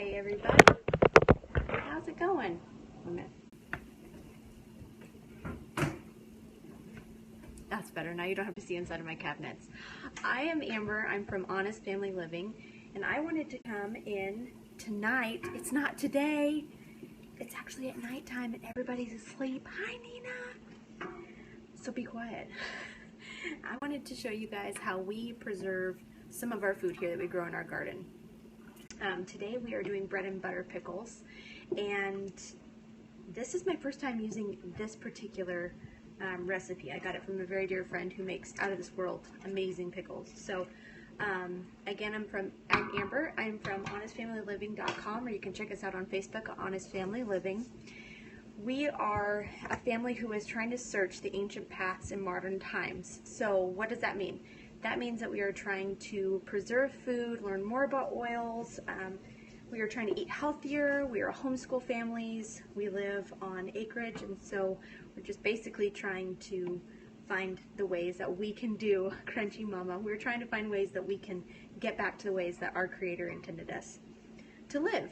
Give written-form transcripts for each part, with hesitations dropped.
Hi everybody, how's it going? That's better, now you don't have to see inside of my cabinets. I am Amber, I'm from Honest Family Living, and I wanted to come in tonight. It's not today, it's actually at nighttime and everybody's asleep. Hi Nina! So be quiet. I wanted to show you guys how we preserve some of our food here that we grow in our garden. Today we are doing bread and butter pickles, and this is my first time using this particular recipe. I got it from a very dear friend who makes out of this world amazing pickles. So again, I'm Amber. I'm from honestfamilyliving.com, or you can check us out on Facebook at Honest Family Living. We are a family who is trying to search the ancient paths in modern times. So what does that mean? That means that we are trying to preserve food, learn more about oils. We are trying to eat healthier. We are homeschool families. We live on acreage, and so we're just basically trying to find the ways that we can do Crunchy Mama. We're trying to find ways that we can get back to the ways that our Creator intended us to live.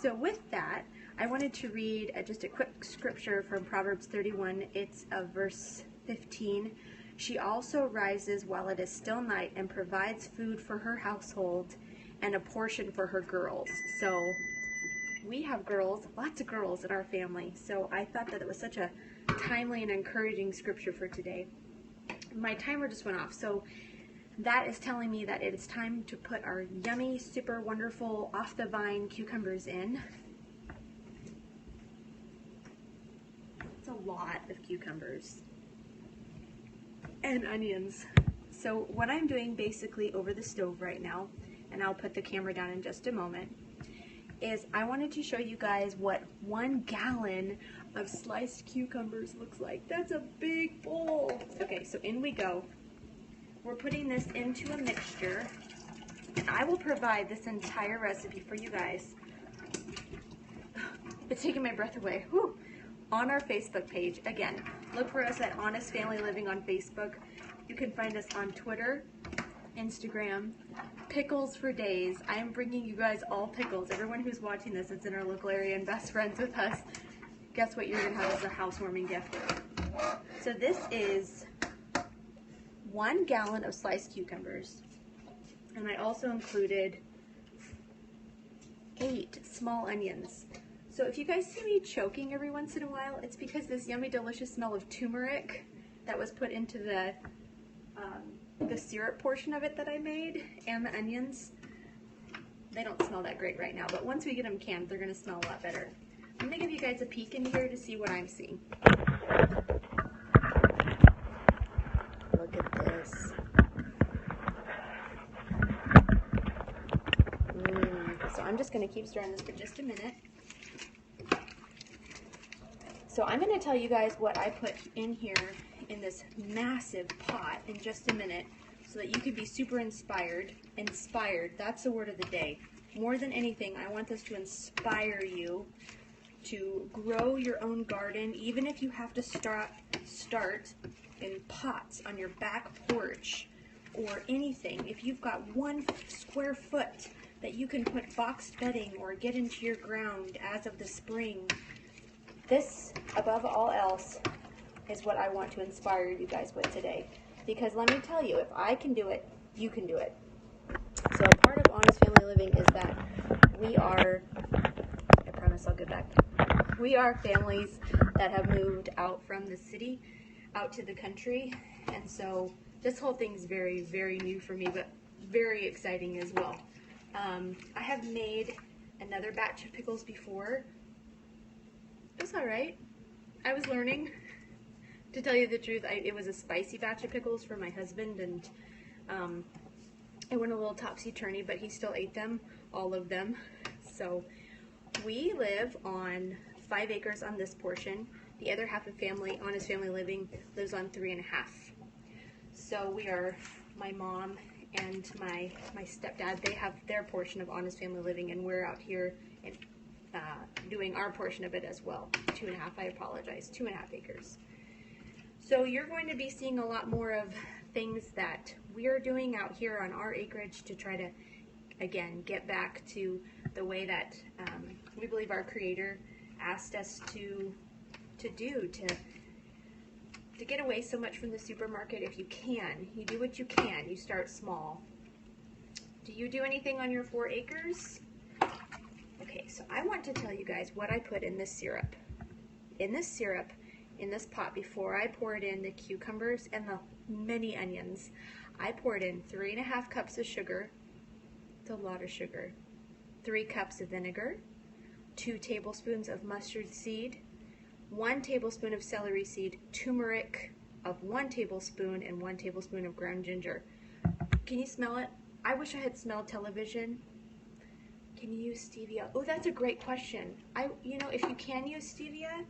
So with that, I wanted to read just a quick scripture from Proverbs 31. It's verse 15. She also rises while it is still night and provides food for her household and a portion for her girls. So we have girls, lots of girls in our family. So I thought that it was such a timely and encouraging scripture for today. My timer just went off. So that is telling me that it is time to put our yummy, super wonderful, off the vine cucumbers in. It's a lot of cucumbers. And onions. So what I'm doing basically over the stove right now, and I'll put the camera down in just a moment, is I wanted to show you guys what 1 gallon of sliced cucumbers looks like. That's a big bowl. Okay, so in we go. We're putting this into a mixture, and I will provide this entire recipe for you guys. It's taking my breath away. Whew. On our Facebook page. Again, look for us at Honest Family Living on Facebook. You can find us on Twitter, Instagram, Pickles for Days. I am bringing you guys all pickles. Everyone who's watching this that's in our local area and best friends with us, guess what you're going to have as a housewarming gift. So this is 1 gallon of sliced cucumbers. And I also included 8 small onions. So if you guys see me choking every once in a while, it's because this yummy, delicious smell of turmeric that was put into the syrup portion of it that I made, and the onions, they don't smell that great right now, but once we get them canned, they're going to smell a lot better. I'm going to give you guys a peek in here to see what I'm seeing. Look at this. So I'm just going to keep stirring this for just a minute. So I'm going to tell you guys what I put in here in this massive pot in just a minute so that you can be super inspired. Inspired, that's the word of the day. More than anything, I want this to inspire you to grow your own garden, even if you have to start in pots on your back porch or anything. If you've got 1 square foot that you can put boxed bedding or get into your ground as of the spring, this, above all else, is what I want to inspire you guys with today. Because let me tell you, if I can do it, you can do it. So part of Honest Family Living is that we are, I promise I'll get back, we are families that have moved out from the city, out to the country. And so this whole thing is very, very new for me, but very exciting as well. I have made another batch of pickles before. It was alright. I was learning. To tell you the truth, it was a spicy batch of pickles for my husband, and it went a little topsy-turvy, but he still ate them, all of them. So we live on 5 acres on this portion. The other half of Honest Family Living lives on 3.5. So we are, my mom and my stepdad, they have their portion of Honest Family Living, and we're out here and doing our portion of it as well. 2.5, I apologize, 2.5 acres. So you're going to be seeing a lot more of things that we are doing out here on our acreage to try to again, get back to the way that we believe our Creator asked us to do, to get away so much from the supermarket if you can. You do what you can. You start small. Do you do anything on your 4 acres? Okay, so I want to tell you guys what I put in this syrup. In this syrup, in this pot, before I poured in the cucumbers and the many onions, I poured in 3.5 cups of sugar. It's a lot of sugar. 3 cups of vinegar, 2 tablespoons of mustard seed, 1 tablespoon of celery seed, turmeric of 1 tablespoon, and 1 tablespoon of ground ginger. Can you smell it? I wish I had smelled television. Can you use stevia? Oh, that's a great question. You know, if you can use stevia,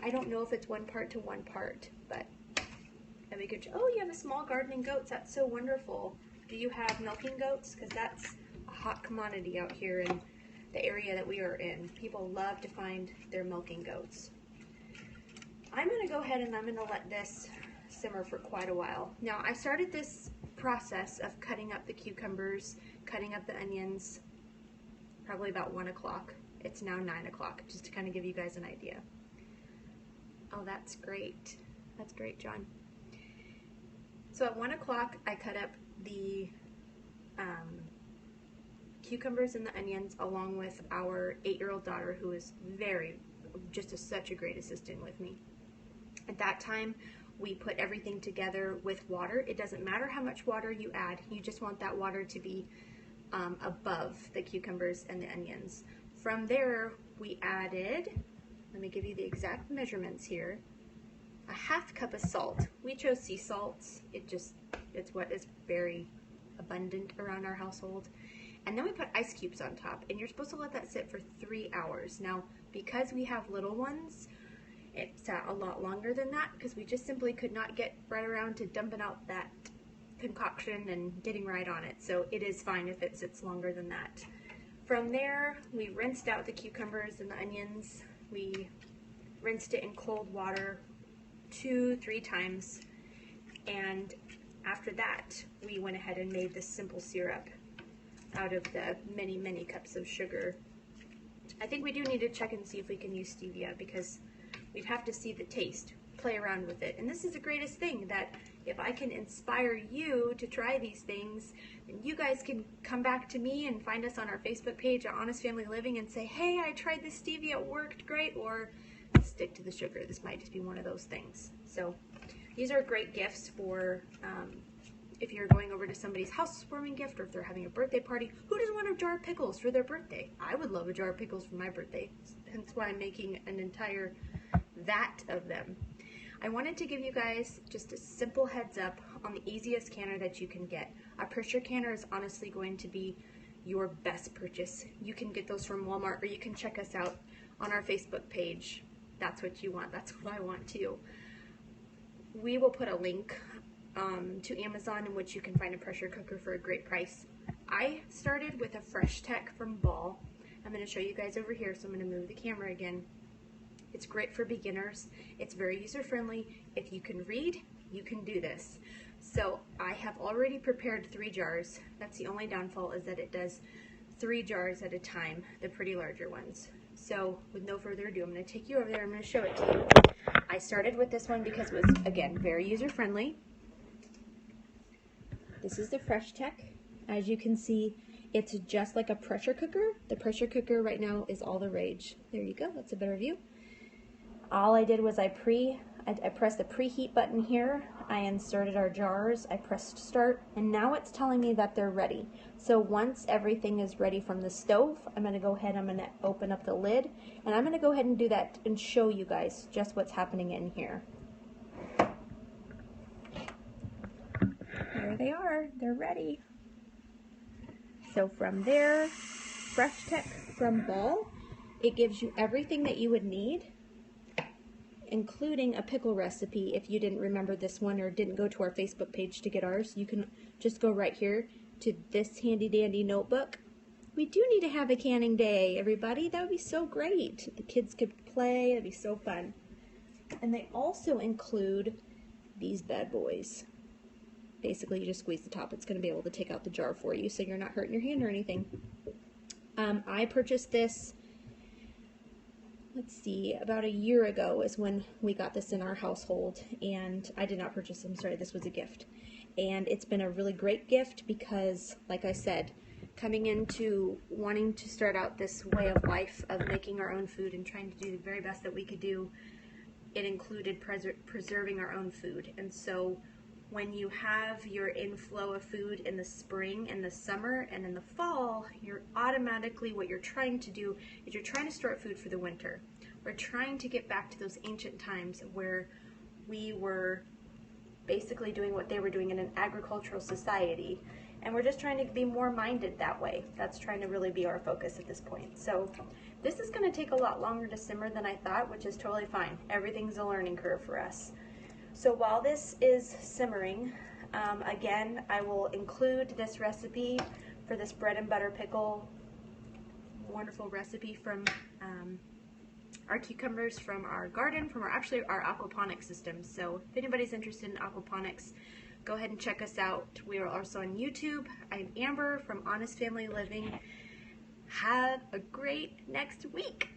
I don't know if it's 1 part to 1 part, but that'd be good. Oh, you have a small gardening goats. That's so wonderful. Do you have milking goats? Because that's a hot commodity out here in the area that we are in. People love to find their milking goats. I'm going to go ahead and I'm going to let this simmer for quite a while. Now, I started this process of cutting up the cucumbers, cutting up the onions, probably about 1 o'clock. It's now 9 o'clock, just to kind of give you guys an idea. Oh, that's great. That's great, John. So at 1 o'clock, I cut up the cucumbers and the onions along with our 8-year-old daughter, who is such a great assistant with me. At that time, we put everything together with water. It doesn't matter how much water you add. You just want that water to be above the cucumbers and the onions. From there, we added, let me give you the exact measurements here, a 1/2 cup of salt. We chose sea salts. It's what is very abundant around our household. And then we put ice cubes on top, and you're supposed to let that sit for 3 hours. Now, because we have little ones, it sat a lot longer than that because we just simply could not get right around to dumping out that concoction and getting right on it. So it is fine if it sits longer than that. From there, we rinsed out the cucumbers and the onions. We rinsed it in cold water 2-3 times. And after that, we went ahead and made this simple syrup out of the many, many cups of sugar. I think we do need to check and see if we can use stevia because we'd have to see the taste, play around with it. And this is the greatest thing, that if I can inspire you to try these things, then you guys can come back to me and find us on our Facebook page at Honest Family Living and say, hey, I tried this stevia, it worked great, or stick to the sugar. This might just be one of those things. So these are great gifts for if you're going over to somebody's housewarming gift, or if they're having a birthday party. Who doesn't want a jar of pickles for their birthday? I would love a jar of pickles for my birthday, hence why I'm making an entire vat of them. I wanted to give you guys just a simple heads up on the easiest canner that you can get. A pressure canner is honestly going to be your best purchase. You can get those from Walmart, or you can check us out on our Facebook page. That's what you want. That's what I want too. We will put a link to Amazon in which you can find a pressure cooker for a great price. I started with a Fresh Tech from Ball. I'm going to show you guys over here, so I'm going to move the camera again. It's great for beginners. It's very user-friendly. If you can read, you can do this. So I have already prepared 3 jars. That's the only downfall, is that it does 3 jars at a time, the pretty larger ones. So with no further ado, I'm going to take you over there. I'm going to show it to you. I started with this one because it was, again, very user-friendly. This is the Fresh Tech. As you can see, it's just like a pressure cooker. The pressure cooker right now is all the rage. There you go. That's a better view. All I did was I pressed the preheat button here. I inserted our jars. I pressed start, and now it's telling me that they're ready. So once everything is ready from the stove, I'm going to go ahead, I'm going to open up the lid, and I'm going to go ahead and do that and show you guys just what's happening in here. There they are. They're ready. So from there, Fresh Tech from Ball, it gives you everything that you would need, including a pickle recipe. If you didn't remember this one or didn't go to our Facebook page to get ours, you can just go right here to this handy dandy notebook. We do need to have a canning day, everybody. That would be so great. The kids could play. It'd be so fun. And they also include these bad boys. basically you just squeeze the top. It's going to be able to take out the jar for you so you're not hurting your hand or anything. I purchased this, let's see, about a year ago is when we got this in our household, and I did not purchase them, sorry, this was a gift. And it's been a really great gift because, like I said, coming into wanting to start out this way of life of making our own food and trying to do the very best that we could do, it included preserving our own food. And so when you have your inflow of food in the spring and the summer and in the fall, you're automatically, what you're trying to do is you're trying to store food for the winter. We're trying to get back to those ancient times where we were basically doing what they were doing in an agricultural society, and we're just trying to be more minded that way. That's trying to really be our focus at this point. So this is going to take a lot longer to simmer than I thought, which is totally fine. Everything's a learning curve for us. So while this is simmering, again, I will include this recipe for this bread and butter pickle, wonderful recipe from our cucumbers from our garden, from our aquaponics system. So if anybody's interested in aquaponics, go ahead and check us out. We are also on YouTube. I'm Amber from Honest Family Living. Have a great next week.